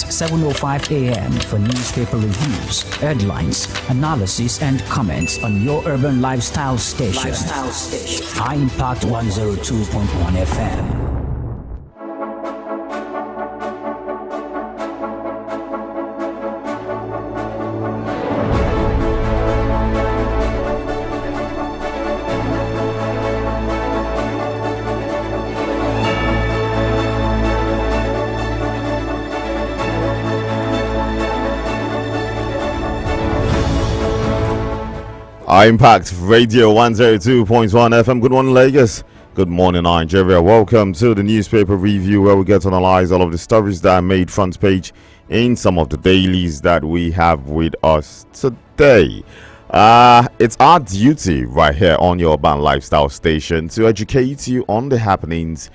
Sundays 7:05 a.m. for newspaper reviews, headlines, analysis, and comments on your urban lifestyle station. High Impact 102.1 FM. Impact Radio 102.1 FM. Good morning, Lagos. Good morning, Nigeria. Welcome to the newspaper review, where we get to analyze all of the stories that made front page in some of the dailies that we have with us today. It's our duty right here on your urban lifestyle station to educate you on the happenings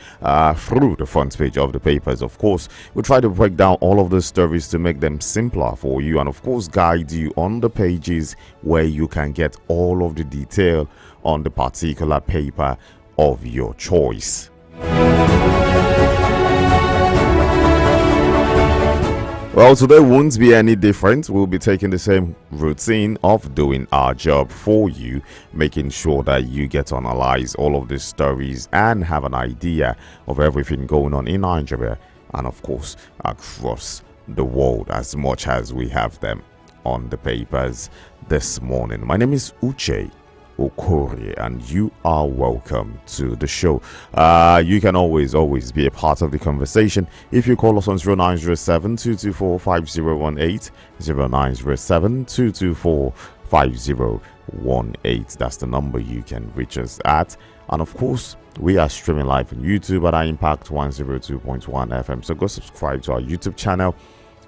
through the front page of the papers. Of course, we try to break down all of the stories to make them simpler for you, and of course guide you on the pages where you can get all of the detail on the particular paper of your choice. Well, today won't be any different. We'll be taking the same routine of doing our job for you, making sure that you get to analyze all of these stories and have an idea of everything going on in Nigeria and, of course, across the world, as much as we have them on the papers this morning. My name is Uche Okorie, and you are welcome to the show. You can always be a part of the conversation if you call us on 0907-224-5018, 0907-224-5018. That's the number you can reach us at. And of course, we are streaming live on YouTube at Impact 102.1 FM. So go subscribe to our YouTube channel.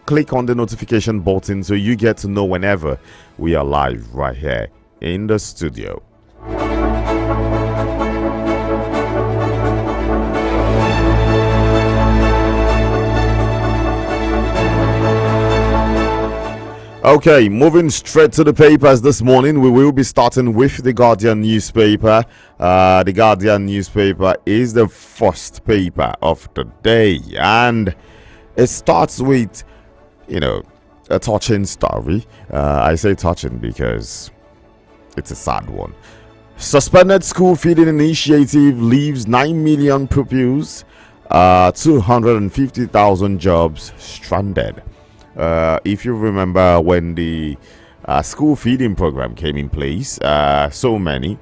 Click on the notification button so you get to know whenever we are live right here in the studio. Okay, moving straight to the papers this morning, we will be starting with the Guardian newspaper. The Guardian newspaper is the first paper of the day, and it starts with, a touching story. I say touching because it's a sad one. Suspended school feeding initiative leaves 9 million pupils, 250,000 jobs stranded. If you remember when the school feeding program came in place, so many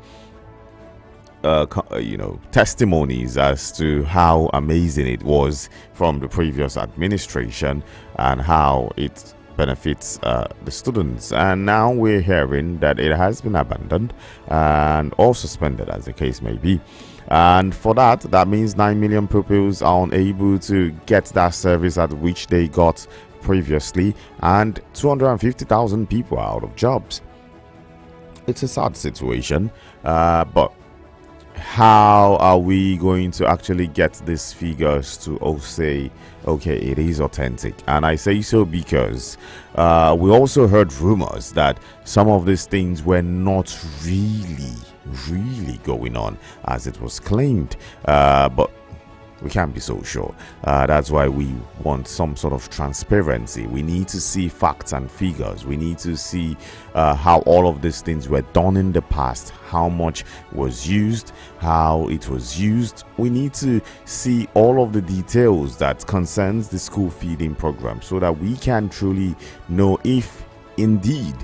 testimonies as to how amazing it was from the previous administration and how it benefits the students, and now we're hearing that it has been abandoned and or suspended, as the case may be. And for that means 9 million pupils are unable to get that service at which they got previously, and 250,000 people are out of jobs. It's a sad situation, but how are we going to actually get these figures to say, okay, it is authentic? And I say so because we also heard rumors that some of these things were not really going on as it was claimed, but we can't be so sure. That's why we want some sort of transparency. We need to see facts and figures. We need to see how all of these things were done in the past, how much was used, how it was used. We need to see all of the details that concerns the school feeding program so that we can truly know if indeed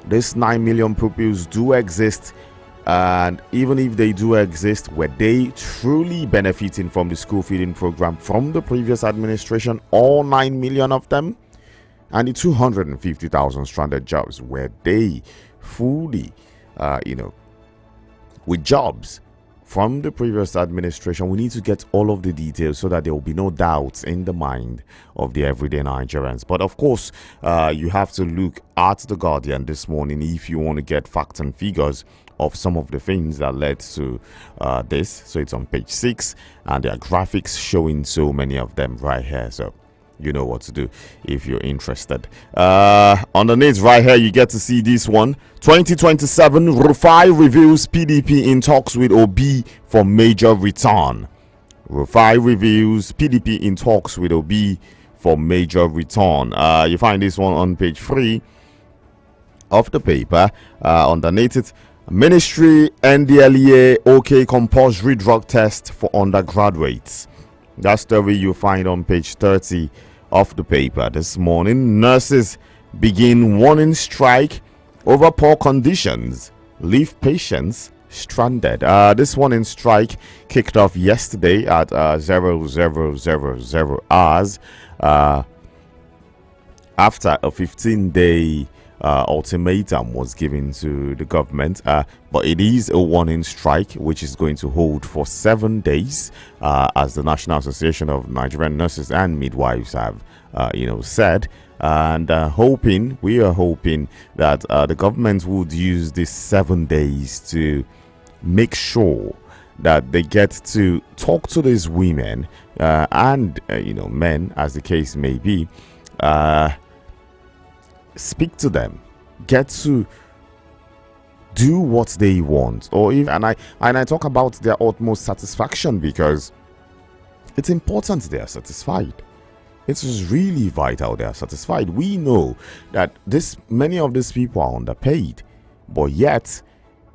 this 9 million pupils do exist. And even if they do exist, were they truly benefiting from the school feeding program from the previous administration, all 9 million of them? And the 250,000 stranded jobs, were they fully, with jobs from the previous administration? We need to get all of the details so that there will be no doubts in the mind of the everyday Nigerians. But of course, you have to look at the Guardian this morning if you want to get facts and figures of some of the things that led to this. So it's on page 6, and there are graphics showing so many of them right here. So you know what to do if you're interested. Underneath right here, you get to see this one. 2027, Rufai reveals PDP in talks with Obi for major return. Rufai reveals PDP in talks with Obi for major return. You find this one on page 3 of the paper. Underneath it, Ministry NDLEA OK compulsory drug test for undergraduates. That story you find on page 30 of the paper this morning. Nurses begin warning strike over poor conditions, leave patients stranded. This warning strike kicked off yesterday at 0000 hours after a 15-day ultimatum was given to the government, but it is a warning strike which is going to hold for 7 days, as the National Association of Nigerian Nurses and Midwives have said. And we are hoping that the government would use these 7 days to make sure that they get to talk to these women and men, as the case may be, speak to them, get to do what they want, or even and I talk about their utmost satisfaction, because it's important they are satisfied. It is really vital they are satisfied. We know that many of these people are underpaid, but yet,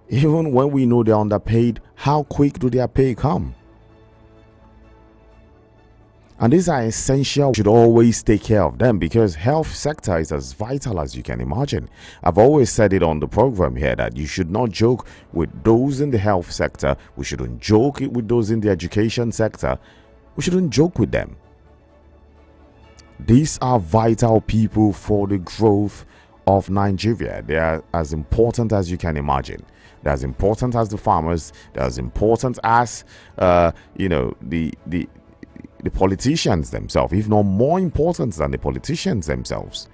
even when we know they're underpaid, how quick do their pay come? And these are essential. We should always take care of them, because health sector is as vital as you can imagine. I've always said it on the program here that you should not joke with those in the health sector. We shouldn't joke with those in the education sector. We shouldn't joke with them. These are vital people for the growth of Nigeria. They are as important as you can imagine. They're as important as the farmers. They're as important as the politicians themselves, if not more important than the politicians themselves.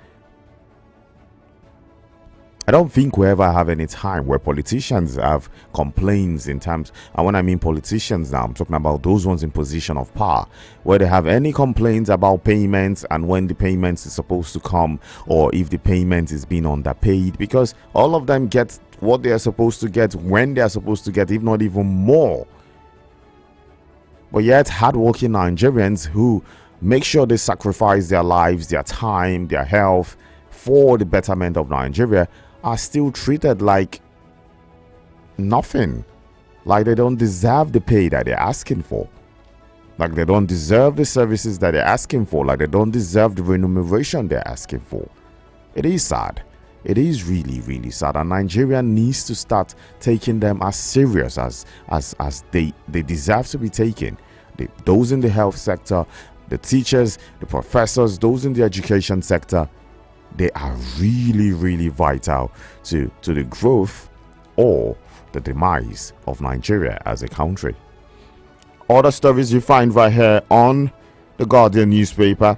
I don't think we ever have any time where politicians have complaints in terms, and when I mean politicians now, I'm talking about those ones in position of power, where they have any complaints about payments and when the payments is supposed to come, or if the payment is being underpaid, because all of them get what they are supposed to get when they are supposed to get, if not even more. But yet, hardworking Nigerians who make sure they sacrifice their lives, their time, their health for the betterment of Nigeria are still treated like nothing. Like they don't deserve the pay that they're asking for. Like they don't deserve the services that they're asking for. Like they don't deserve the remuneration they're asking for. It is sad. It is really, really sad. And Nigeria needs to start taking them as serious as they deserve to be taken. Those in the health sector, the teachers, the professors, those in the education sector, they are really, really vital to the growth or the demise of Nigeria as a country. Other stories you find right here on the Guardian newspaper.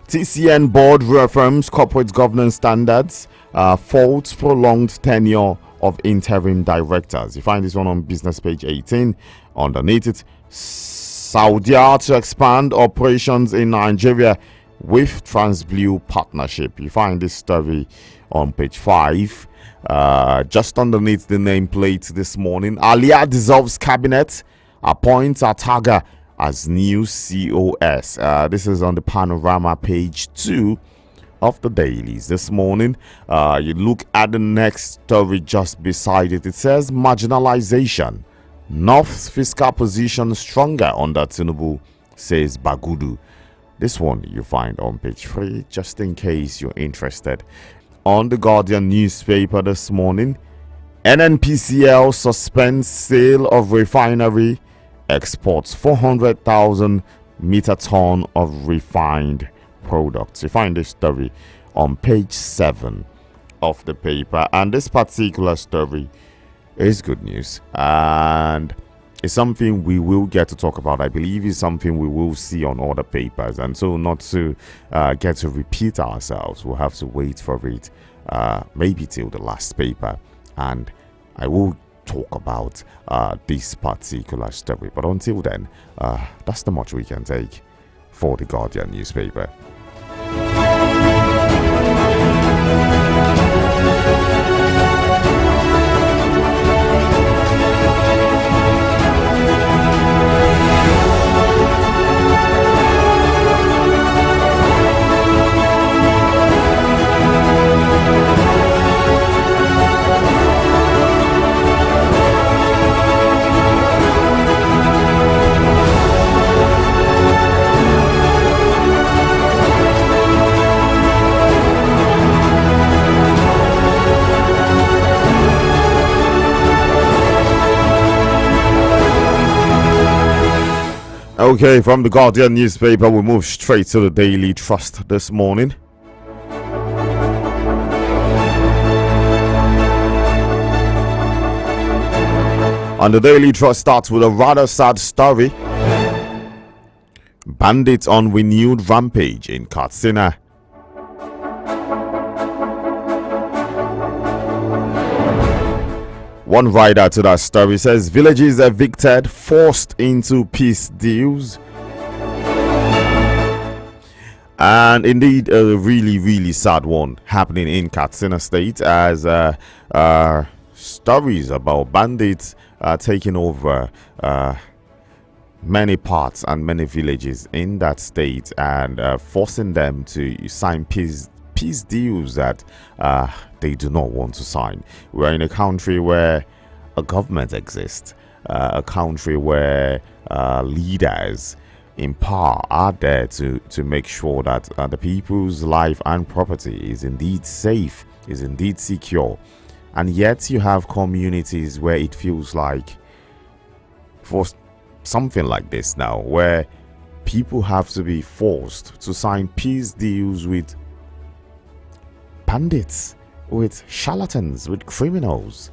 TCN board reaffirms corporate governance standards, faults prolonged tenure of interim directors. You find this one on business page 18. Underneath it, Saudi to expand operations in Nigeria with TransBlue partnership. You find this story on page 5. Just underneath the nameplate this morning, Alia dissolves cabinet, appoints Ataga as new COS. This is on the panorama page 2 of the dailies this morning. You look at the next story just beside it. It says marginalization. North's fiscal position stronger under Tinubu, says Bagudu. This one you find on page 3, just in case you're interested. On the Guardian newspaper this morning, NNPCL suspends sale of refinery, exports 400,000 metric ton of refined products. You find this story on page 7 of the paper, and this particular story is good news, and it's something we will get to talk about. I believe it's something we will see on other papers, and so not to get to repeat ourselves, we'll have to wait for it maybe till the last paper, and I will talk about this particular story. But until then, that's the much we can take for the Guardian newspaper. Okay, from the Guardian newspaper, we move straight to the Daily Trust this morning. And the Daily Trust starts with a rather sad story. Bandits on renewed rampage in Katsina. One writer to that story says villages evicted, forced into peace deals. And indeed, a really, really sad one happening in Katsina State as stories about bandits taking over many parts and many villages in that state and forcing them to sign peace deals that they do not want to sign. We're in a country where a government exists, a country where leaders in power are there to make sure that the people's life and property is indeed safe, is indeed secure. And yet you have communities where it feels like, for something like this now, where people have to be forced to sign peace deals with bandits, with charlatans, with criminals.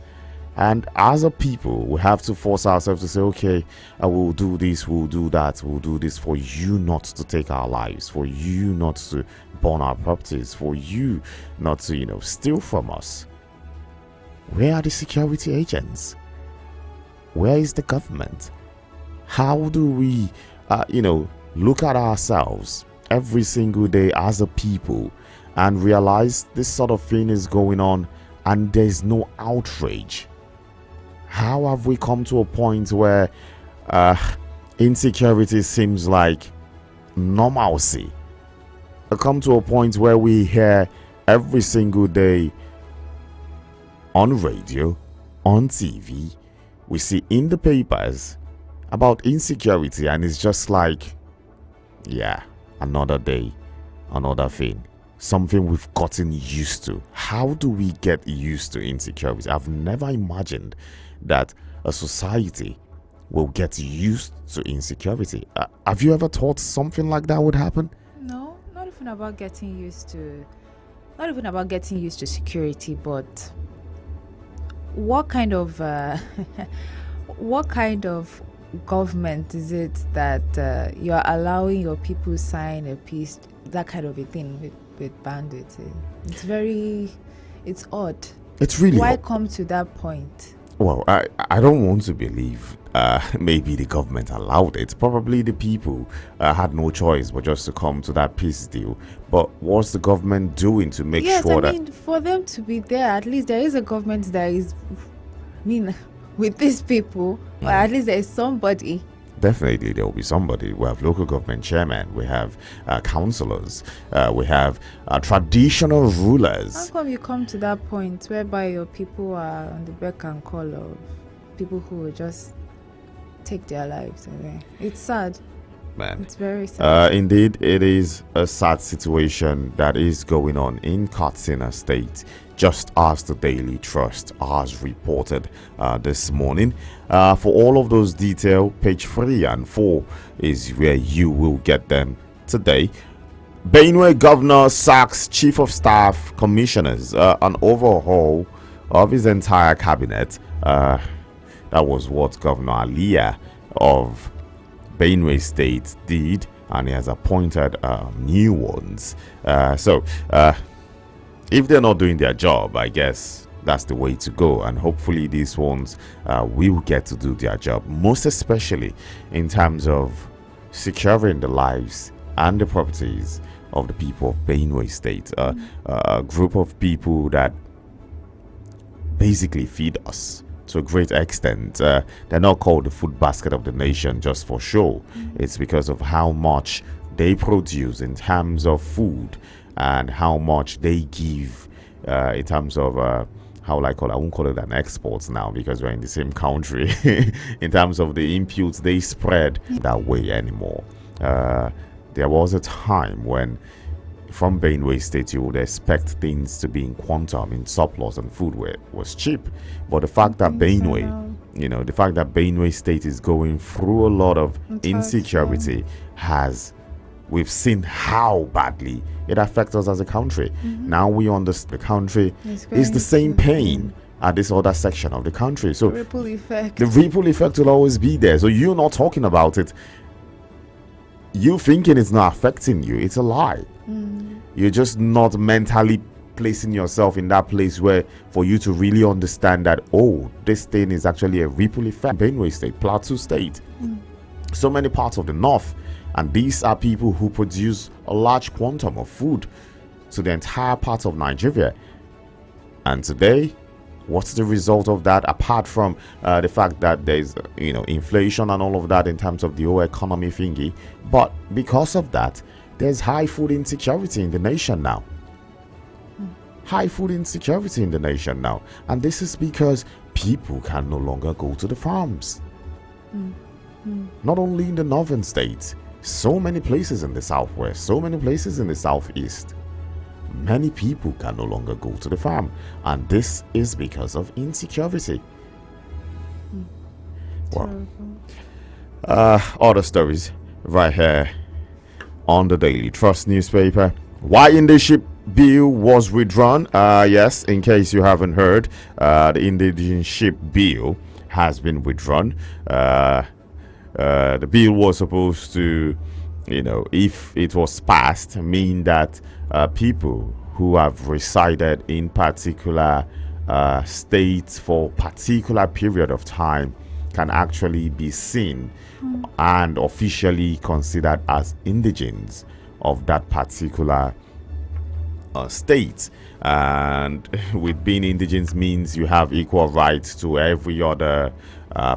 And as a people, we have to force ourselves to say, okay, we'll do this, we'll do that, we'll do this for you not to take our lives, for you not to burn our properties, for you not to, steal from us. Where are the security agents? Where is the government? How do we, look at ourselves every single day as a people and realize this sort of thing is going on and there's no outrage? How have we come to a point where insecurity seems like normalcy? Come to a point where we hear every single day on radio, on TV, we see in the papers about insecurity, and it's just like, yeah, another day, another thing. Something we've gotten used to. How do we get used to insecurity? I've never imagined that a society will get used to insecurity. Have you ever thought something like that would happen? No, not even about getting used to security, but what kind of government is it that you're allowing your people to sign a peace, that kind of a thing with bandits? It's odd. It's really why odd. Come to that point? Well, I don't want to believe maybe the government allowed it. Probably the people had no choice but just to come to that peace deal. But what's the government doing to make sure that... for them to be there, at least there is a government that is, with these people, or at least there is somebody. Definitely there will be somebody. We have local government chairmen, we have councillors, we have traditional rulers. How come you come to that point whereby your people are on the beck and call of people who will just take their lives away? It's sad. Man, it's very sad. Indeed, it is a sad situation that is going on in Katsina State, just as the Daily Trust has reported this morning. For all of those details, page 3 and 4 is where you will get them today. Benue governor sacks chief of staff commissioners, an overhaul of his entire cabinet. That was what Governor Aliyah of Benue State did, and he has appointed new ones. If they're not doing their job, I guess that's the way to go, and hopefully these ones will get to do their job, most especially in terms of securing the lives and the properties of the people of Benue State, a group of people that basically feed us to a great extent. They're not called the food basket of the nation just for show. It's because of how much they produce in terms of food and how much they give in terms of how will I call it? I won't call it an export now because we're in the same country. In terms of the inputs they spread that way anymore. There was a time when from Benue State you would expect things to be in quantum, in surplus, and food was cheap. But the fact that Benue the fact that Benue State is going through a lot of insecurity we've seen how badly it affects us as a country. Now we understand the country is the same pain at this other section of the country. So the ripple effect will always be there. So you're not talking about it. You thinking it's not affecting you, it's a lie. You're just not mentally placing yourself in that place where for you to really understand that, oh, this thing is actually a ripple effect. Benue State, Plateau State, so many parts of the north, and these are people who produce a large quantum of food to the entire part of Nigeria. And today, what's the result of that, apart from the fact that there's inflation and all of that in terms of the whole economy thingy? But because of that, there's high food insecurity in the nation now. High food insecurity in the nation now. And this is because people can no longer go to the farms. Not only in the northern states, so many places in the southwest, so many places in the southeast. Many people can no longer go to the farm. And this is because of insecurity. Well, other stories right here on the Daily Trust newspaper. Why indigenship bill was withdrawn? Yes, in case you haven't heard, the indigenship bill has been withdrawn. The bill was supposed to, if it was passed, mean that people who have resided in particular states for particular period of time can actually be seen and officially considered as indigents of that particular state. And with being indigents means you have equal rights to every other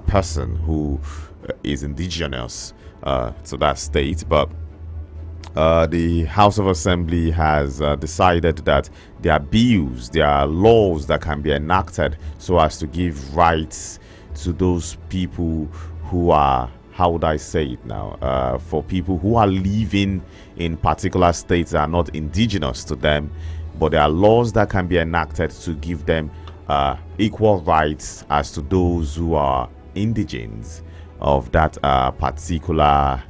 person who is indigenous to that state. But the House of Assembly has decided that there are bills, there are laws that can be enacted so as to give rights to those people who are, how would I say it now, for people who are living in particular states that are not indigenous to them, but there are laws that can be enacted to give them equal rights as to those who are indigents of that particular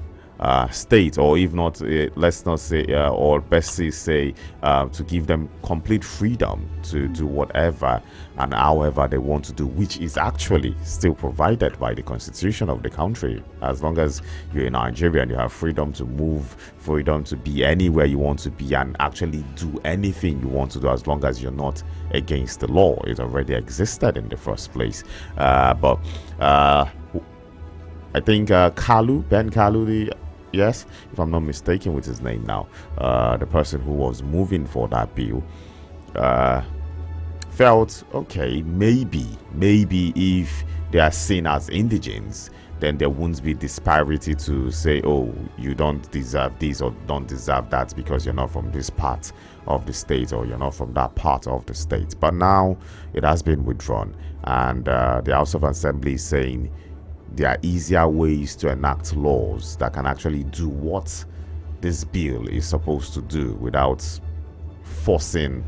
state, or if not, let's not say, or best say, to give them complete freedom to do whatever and however they want to do, which is actually still provided by the constitution of the country. As long as you're in Nigeria and you have freedom to move, freedom to be anywhere you want to be and actually do anything you want to do, as long as you're not against the law. It already existed in the first place. But I think Ben Kalu, yes, if I'm not mistaken with his name now, the person who was moving for that bill, felt, okay, maybe if they are seen as indigents, then there won't be disparity to say, oh, you don't deserve this or don't deserve that because you're not from this part of the state or you're not from that part of the state. But now it has been withdrawn, and the House of Assembly is saying there are easier ways to enact laws that can actually do what this bill is supposed to do without forcing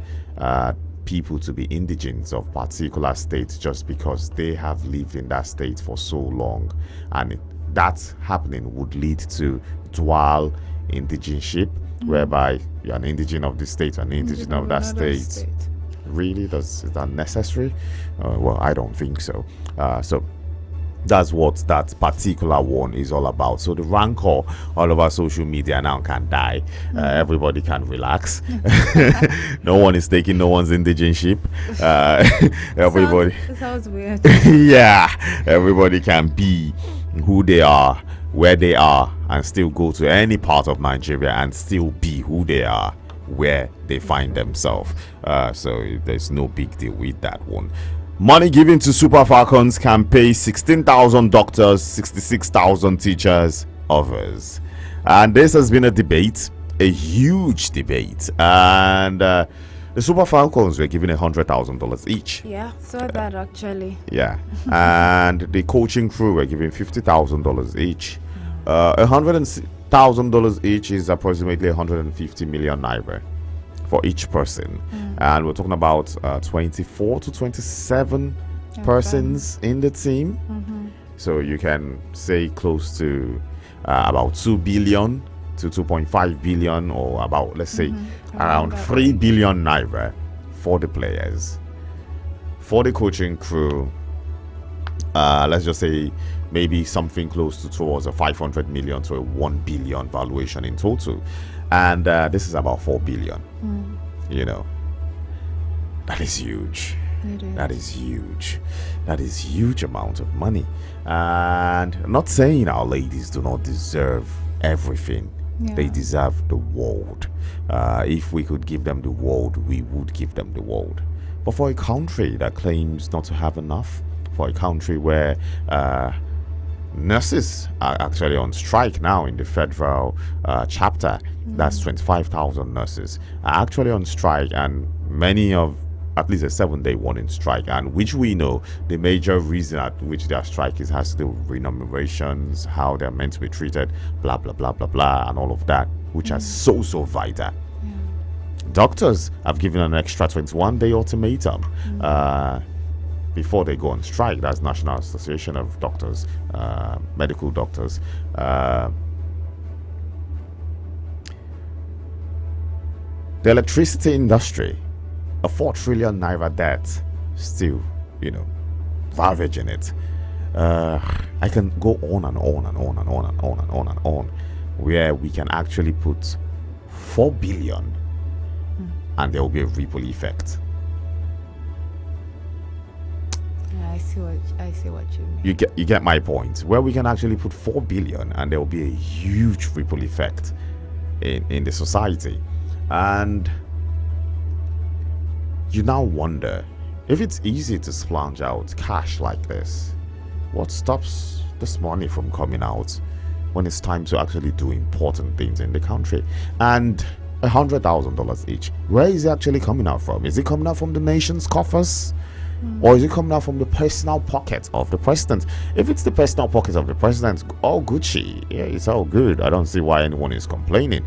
people to be indigents of particular states just because they have lived in that state for so long. And that happening would lead to dual indigenship, whereby you're an indigent of this state and an indigent of that state. Really? Is that necessary? Well, I don't think so. So that's what that particular one is all about. So the rancor all over social media now can die. Everybody can relax. No one is taking no one's indigenship. Everybody. It sounds weird. Yeah, everybody can be who they are, where they are, and still go to any part of Nigeria and still be who they are where they find themselves. So there's no big deal with that one. Money given to Super Falcons can pay 16,000 doctors, 66,000 teachers, others. And this has been a debate, a huge debate. And the Super Falcons were given $100,000 each. Yeah, saw that actually. Yeah. And the coaching crew were given $50,000 each. $100,000 each is approximately 150 million naira for each person, and we're talking about 24 to 27 persons in the team. So you can say close to about 2 billion to 2.5 billion, or about, let's say, around 3 billion naira for the players, for the coaching crew. Let's just say maybe something close to towards a 500 million to a 1 billion valuation in total. And this is about 4 billion. You know, that is huge. That is huge. That is huge amount of money. And I'm not saying our ladies do not deserve everything. They deserve the world. If we could give them the world, we would give them the world. But for a country that claims not to have enough, for a country where nurses are actually on strike now in the federal chapter, that's 25,000 nurses are actually on strike, and many of at least a 7-day warning strike, and which we know the major reason at which their strike is has to do with remunerations, how they're meant to be treated, blah blah blah blah blah, and all of that, which are so vital. Doctors have given an extra 21-day ultimatum before they go on strike. That's National Association of Doctors, medical doctors. The electricity industry, a 4 trillion naira debt, still, ravaging it. I can go on and on and on and on and on and on and on, where we can actually put 4 billion and there will be a ripple effect. I see what you mean. You get my point. Where we can actually put 4 billion and there will be a huge ripple effect in the society. And you now wonder, if it's easy to splurge out cash like this, what stops this money from coming out when it's time to actually do important things in the country? And $100,000 each, where is it actually coming out from? Is it coming out from the nation's coffers? Or is it coming out from the personal pocket of the president? If it's the personal pocket of the president, all Gucci, yeah, it's all good. I don't see why anyone is complaining.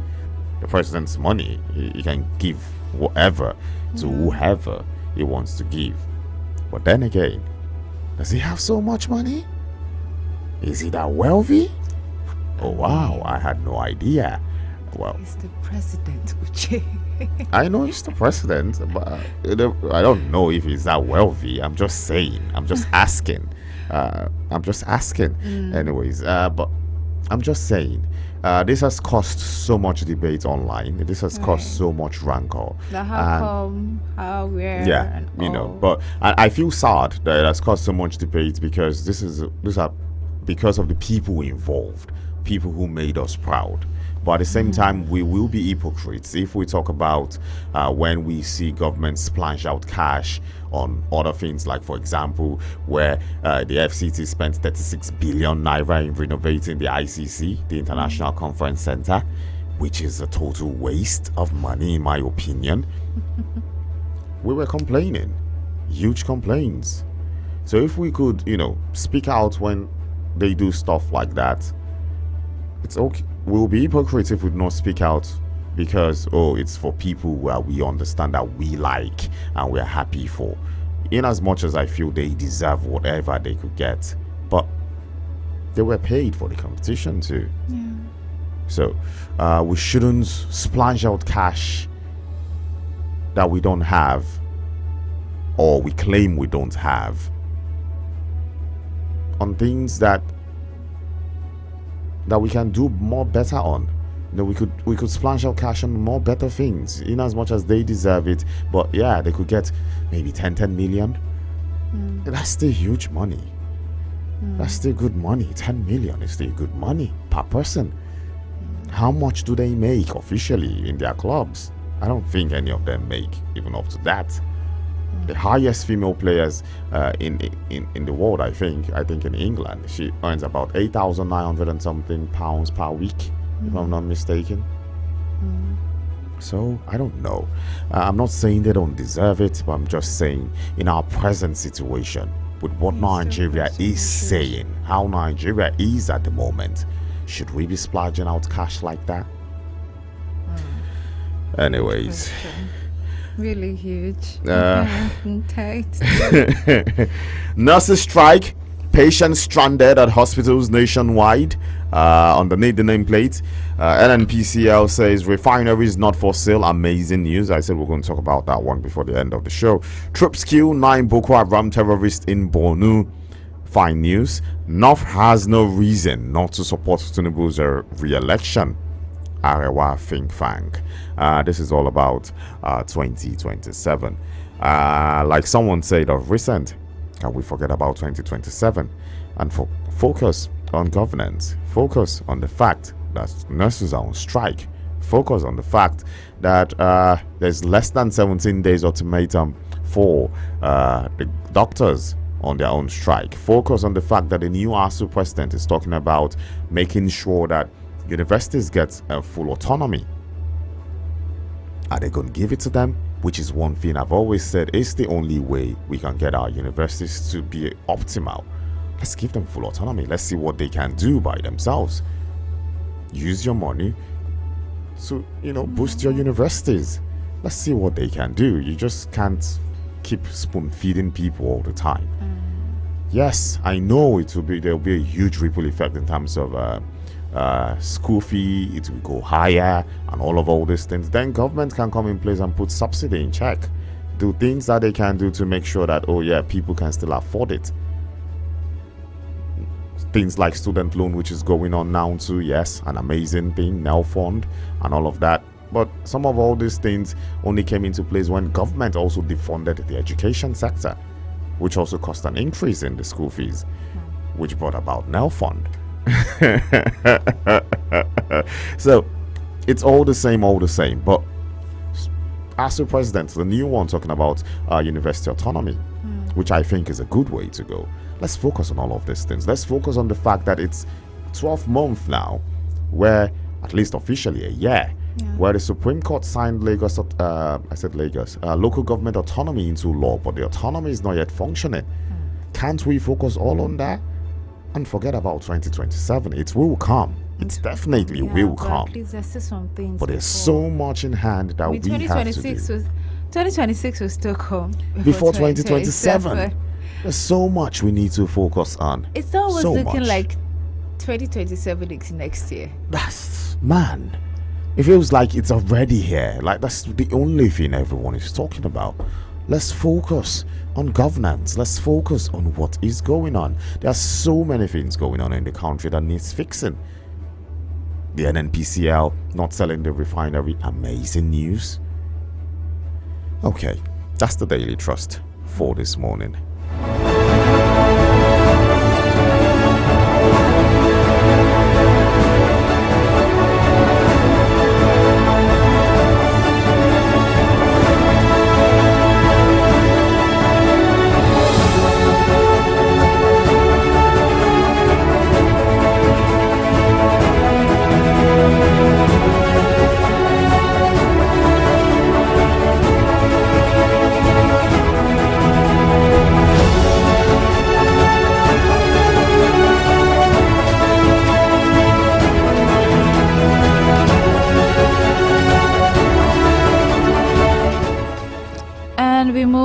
The president's money, he can give whatever to whoever he wants to give. But then again, does he have so much money? Is he that wealthy? Oh wow, I had no idea. Well, He's the president, Uche. I know he's the president, but I don't know if he's that wealthy. I'm just saying. I'm just asking. Anyways, but I'm just saying. This has caused so much debate online. This has caused so much rancor. How come? How? Where? Yeah, and all. but I feel sad that it has caused so much debate, because these are because of the people involved, people who made us proud. But at the same time, we will be hypocrites if we talk about when we see government splash out cash on other things, like, for example, where the FCT spent 36 billion naira in renovating the ICC, the International Conference Center, which is a total waste of money, in my opinion. We were complaining, huge complaints. So if we could, speak out when they do stuff like that, it's okay. We'll be hypocrites if we do not speak out, because it's for people where we understand that we like and we're happy for. In as much as I feel they deserve whatever they could get, but they were paid for the competition too. So we shouldn't splash out cash that we don't have, or we claim we don't have, on things that we can do more better on. We could splash out cash on more better things, in as much as they deserve it. But yeah, they could get maybe 10 million. That's still huge money. That's still good money. 10 million is still good money per person. How much do they make officially in their clubs? I don't think any of them make even up to that. The highest female players in the world, I think in England, she earns about 8,900 and something pounds per week, if I'm not mistaken. So I don't know. I'm not saying they don't deserve it, but I'm just saying, in our present situation, with what Nigeria is saying, how Nigeria is at the moment, should we be splurging out cash like that? Anyways. really huge. Tight. Nurses strike. Patients stranded at hospitals nationwide. Underneath the nameplate, NNPCL says refineries not for sale. Amazing news. I said we're going to talk about that one before the end of the show. Troops kill 9 Boko Haram terrorists in Borno. Fine news. North has no reason not to support Tinubu's re-election. Arewa think tank. This is all about 2027. Like someone said of recent, can we forget about 2027 and focus on governance? Focus on the fact that nurses are on strike. Focus on the fact that there's less than 17 days ultimatum for the doctors on their own strike. Focus on the fact that the new ASU president is talking about making sure that universities get full autonomy. Are they going to give it to them? Which is one thing I've always said is the only way we can get our universities to be optimal. Let's give them full autonomy. Let's see what they can do by themselves. Use your money to, boost your universities. Let's see what they can do. You just can't keep spoon feeding people all the time. Yes, I know there'll be a huge ripple effect in terms of school fee. It will go higher and all these things. Then government can come in place and put subsidy in check, do things that they can do to make sure that people can still afford it. Things like student loan, which is going on now too. Yes, an amazing thing. Now fund and all of that. But some of all these things only came into place when government also defunded the education sector, which also cost an increase in the school fees, which brought about Now Fund. So it's all the same. But as the president, the new one talking about university autonomy, which I think is a good way to go. Let's focus on all of these things. Let's focus on the fact that it's 12 months now, where at least officially a year, where the Supreme Court signed local government autonomy into law, but the autonomy is not yet functioning. Can't we focus all on that and forget about 2027? It will come. It definitely will come. At least there's still some things. But there's so much in hand that we have to do. 2026 will still come before 2027. There's so much we need to focus on. It's not always looking like 2027 is next year. Man, it feels like it's already here. Like that's the only thing everyone is talking about. Let's focus on governance. Let's focus on what is going on. There are so many things going on in the country that needs fixing. The NNPCL not selling the refinery, amazing news. Okay, that's the Daily Trust for this morning.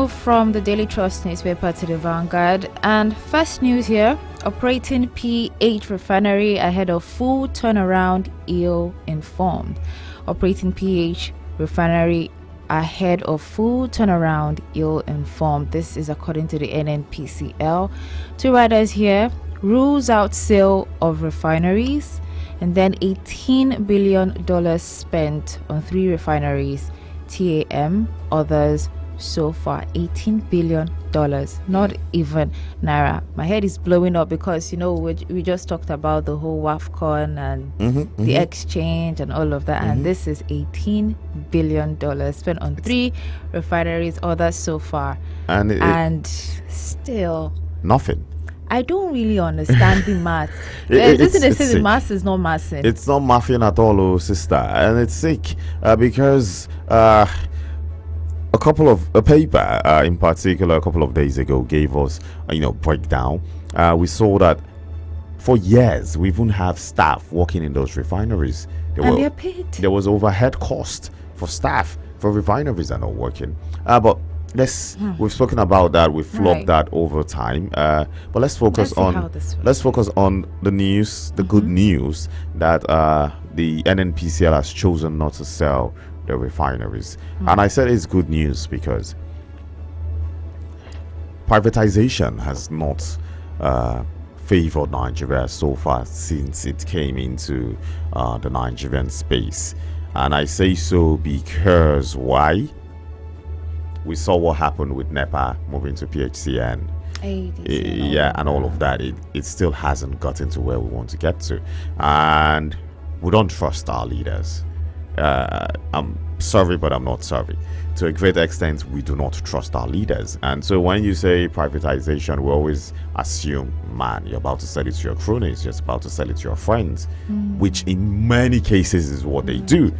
From the Daily Trust newspaper to the Vanguard, and first news here: operating PH refinery ahead of full turnaround, EO informed. Operating PH refinery ahead of full turnaround, EO informed. This is according to the NNPCL. Two riders here: rules out sale of refineries, and then $18 billion spent on 3 refineries, TAM, others. So far, $18 billion, not even naira. My head is blowing up because we just talked about the whole WAFCON and the exchange and all of that, and this is $18 billion spent on 3 refineries, others so far, and still nothing. I don't really understand the math. The math is not mathing. It's not mathing at all, sister, and it's sick because. A paper in particular a couple of days ago gave us breakdown. We saw that for years we even have staff working in those refineries. They're paid. There was overhead cost for staff for refineries are not working. But we've spoken about that. We've flogged that over time. But let's focus on the news, the good news that the NNPCL has chosen not to sell the refineries. And I said it's good news because privatization has not favored Nigeria so far since it came into the Nigerian space. And I say so because why? We saw what happened with NEPA moving to PHCN. And all of that. It still hasn't gotten to where we want to get to. And we don't trust our leaders. I'm sorry, but I'm not sorry. To a great extent, we do not trust our leaders. And so when you say privatization, we always assume, man, you're about to sell it to your cronies, you're about to sell it to your friends, which in many cases is what they do.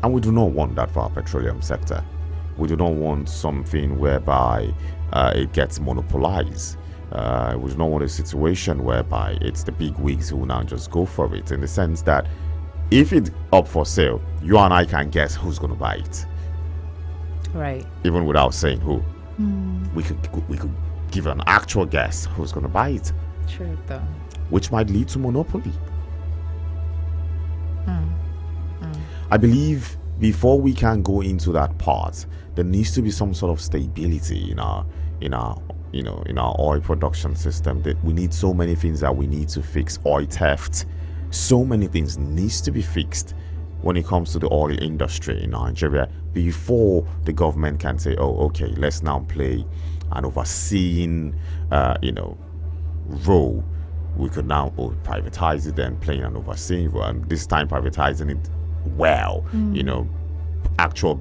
And we do not want that for our petroleum sector. We do not want something whereby it gets monopolized. We do not want a situation whereby it's the big wigs who now just go for it, in the sense that if it's up for sale, you and I can guess who's going to buy it. Right. Even without saying who. We could give an actual guess who's going to buy it. True, though. Which might lead to monopoly. I believe before we can go into that part, there needs to be some sort of stability in our oil production system. That we need so many things that we need to fix. Oil theft. So many things needs to be fixed when it comes to the oil industry in Nigeria before the government can say, oh, okay, let's now play an overseeing, role. We could now privatize it and play an overseeing role, and this time privatizing it well, actual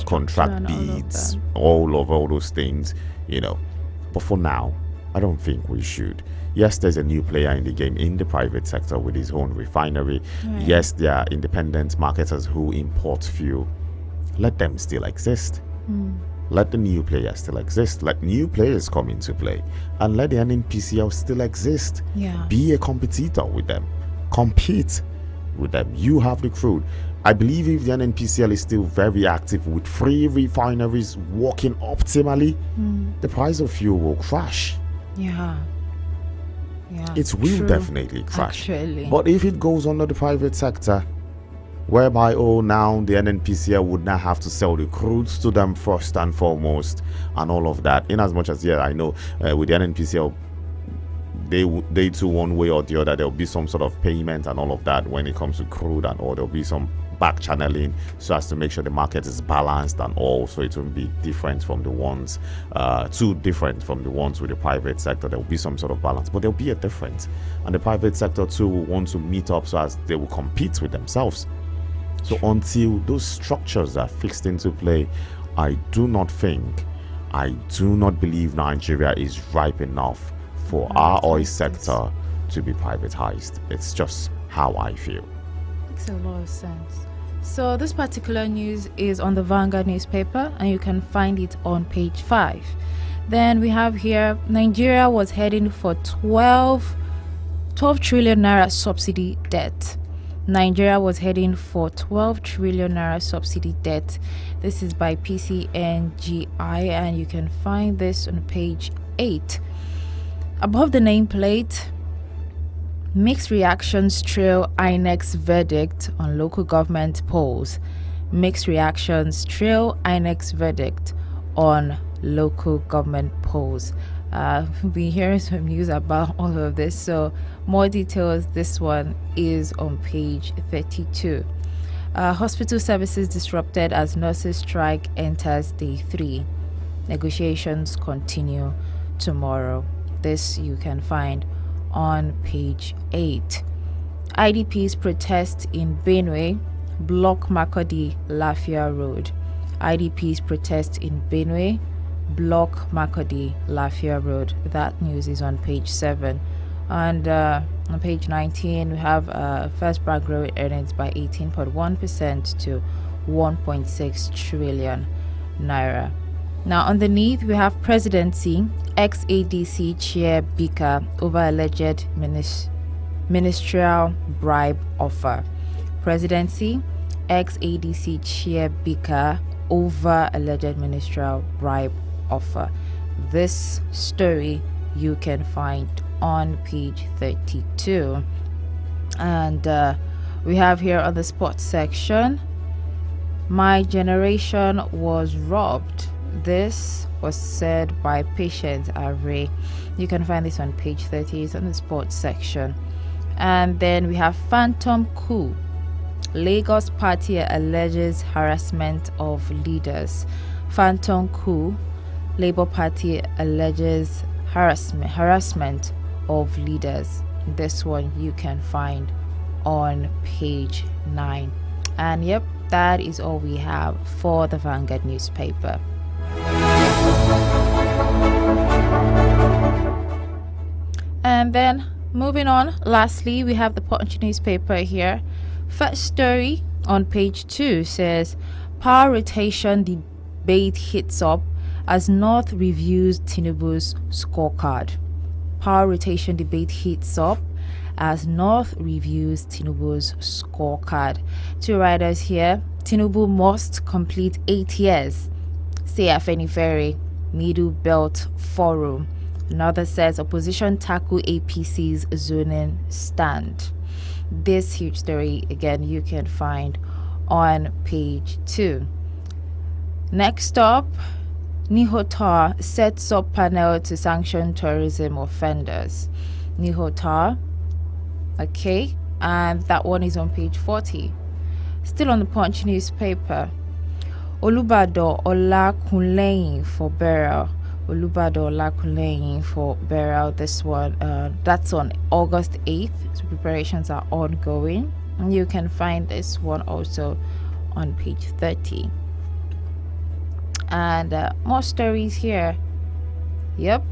contract bids, all of all those things, But for now, I don't think we should. Yes, there's a new player in the game in the private sector with his own refinery. Right. Yes, there are independent marketers who import fuel. Let them still exist. Let the new players still exist. Let new players come into play. And let the NNPCL still exist. Yeah. Be a competitor with them. Compete with them. You have the crude. I believe if the NNPCL is still very active with 3 refineries working optimally, the price of fuel will crash. Yeah. It will definitely crash. Actually. But if it goes under the private sector, whereby now the NNPCL would not have to sell the crudes to them first and foremost, and all of that. In as much as I know with the NNPCL, they too, one way or the other, there'll be some sort of payment and all of that when it comes to crude, and or there'll be some back channeling so as to make sure the market is balanced, and all, so it won't be different from the ones too different from the ones with the private sector. There will be some sort of balance, but there'll be a difference, and the private sector too will want to meet up so as they will compete with themselves. So until those structures are fixed into play, I do not believe Nigeria is ripe enough for our oil sector to be privatized. It's just how I feel. Makes a lot of sense. So this particular news is on the Vanguard newspaper, and you can find it on page 5. Then we have here, Nigeria was heading for 12 trillion naira subsidy debt. Nigeria was heading for 12 trillion naira subsidy debt. This is by PCNGI, and you can find this on page 8. Above the nameplate, mixed reactions trail INEC's verdict on local government polls. Mixed reactions trail INEC's verdict on local government polls. We've been hearing some news about all of this, so more details. This one is on page 32. Hospital services disrupted as nurses strike enters day 3. Negotiations continue tomorrow. This you can find on page 8. IDPs protest in Benue, block Makodi Lafia Road. IDPs protest in Benue, block Makodi Lafia Road. That news is on page 7. And on page 19, we have First Bank growing earnings by 18.1% to 1.6 trillion naira. Now, underneath, we have presidency, ex-ADC chair Bika over alleged ministerial bribe offer. Presidency, ex-ADC chair Bika over alleged ministerial bribe offer. This story you can find on page 32. And we have here on the sports section, my generation was robbed. This was said by Patient Array. You can find this on page 30. It's on the sports section. And then we have Phantom Coup. Lagos party alleges harassment of leaders. Phantom Coup. Labour Party alleges harassment of leaders. This one you can find on page 9. And yep, that is all we have for the Vanguard newspaper. And then moving on, lastly, we have the Punch newspaper here. First story on page 2 says power rotation debate heats up as North reviews Tinubu's scorecard. Power rotation debate heats up as North reviews Tinubu's scorecard. Two writers here. Tinubu must complete 8 years, say Afenifere, Middle Belt Forum. Another says opposition tackle APC's zoning stand. This huge story, again, you can find on page 2. Next up, Nihotar sets up panel to sanction tourism offenders. Nihotar, okay, and that one is on page 40. Still on the Punch newspaper, Olubado Olakunleyin for burial. Olubado Olakunleyin for burial. This one, that's on August 8th. So preparations are ongoing. And you can find this one also on page 30. And more stories here. Yep,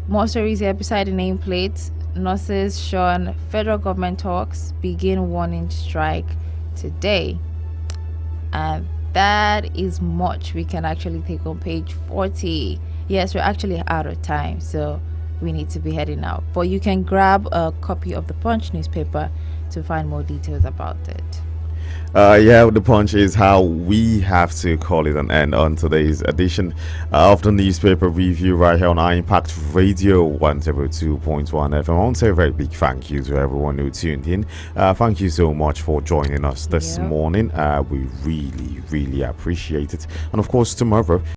more stories here beside the nameplate. Nurses shun federal government talks, begin warning strike today. And that is much we can actually take on page 40. Yes, we're actually out of time, so we need to be heading out. But you can grab a copy of the Punch newspaper to find more details about it. Yeah, the Punch is how we have to call it an end on today's edition of the newspaper review right here on our Impact Radio 102.1 FM. I want to say a very big thank you to everyone who tuned in. Thank you so much for joining us this morning. We really, really appreciate it. And of course, tomorrow